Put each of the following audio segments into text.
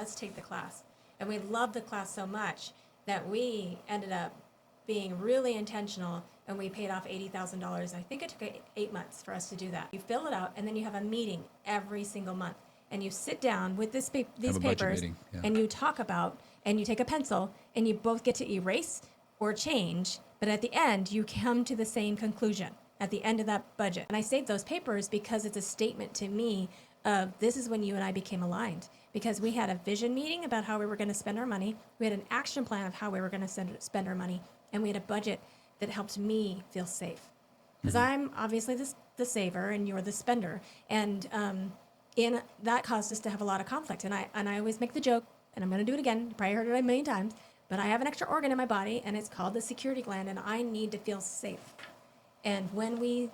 let's take the class. And we loved the class so much that we ended up being really intentional, and we paid off $80,000. I think it took 8 months for us to do that. You fill it out, and then you have a meeting every single month. And you sit down with these papers, meeting, yeah. and you talk about, and you take a pencil, and you both get to erase or change, but at the end, you come to the same conclusion at the end of that budget. And I saved those papers because it's a statement to me of this is when you and I became aligned, because we had a vision meeting about how we were going to spend our money. We had an action plan of how we were going to spend our money, and we had a budget that helped me feel safe. Because I'm obviously the saver and you're the spender. And in that caused us to have a lot of conflict. And I always make the joke, and I'm going to do it again. You probably heard it a million times, but I have an extra organ in my body, and it's called the security gland, and I need to feel safe. And when we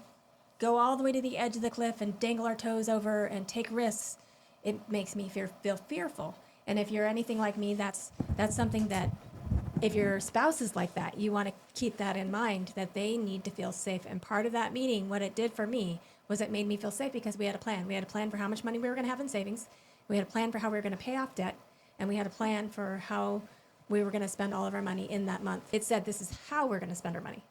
go all the way to the edge of the cliff and dangle our toes over and take risks, it makes me feel fearful. And if you're anything like me, that's something that if your spouse is like that, you want to keep that in mind, that they need to feel safe. And part of that meeting, what it did for me was it made me feel safe because we had a plan. We had a plan for how much money we were going to have in savings. We had a plan for how we were going to pay off debt. And we had a plan for how we were going to spend all of our money in that month. It said this is how we're going to spend our money.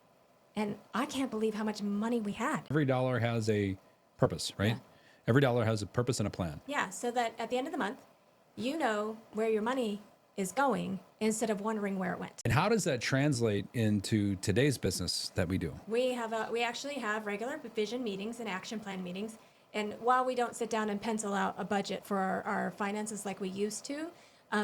And I can't believe how much money we had. Every dollar has a purpose, right? Yeah. Every dollar has a purpose and a plan. Yeah, so that at the end of the month, you know where your money is going instead of wondering where it went. And how does that translate into today's business that we do? We actually have regular vision meetings and action plan meetings. And while we don't sit down and pencil out a budget for our finances like we used to,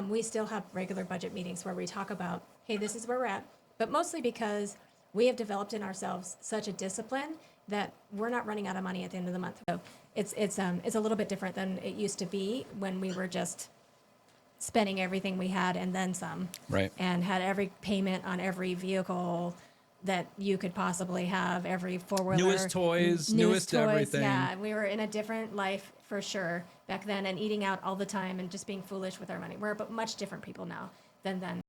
we still have regular budget meetings where we talk about, hey, this is where we're at. But mostly because we have developed in ourselves such a discipline that we're not running out of money at the end of the month. So it's a little bit different than it used to be when we were just spending everything we had and then some. Right. And had every payment on every vehicle that you could possibly have, every four-wheeler. Newest toys, newest everything. Yeah, we were in a different life for sure back then, and eating out all the time and just being foolish with our money. We're much different people now than then.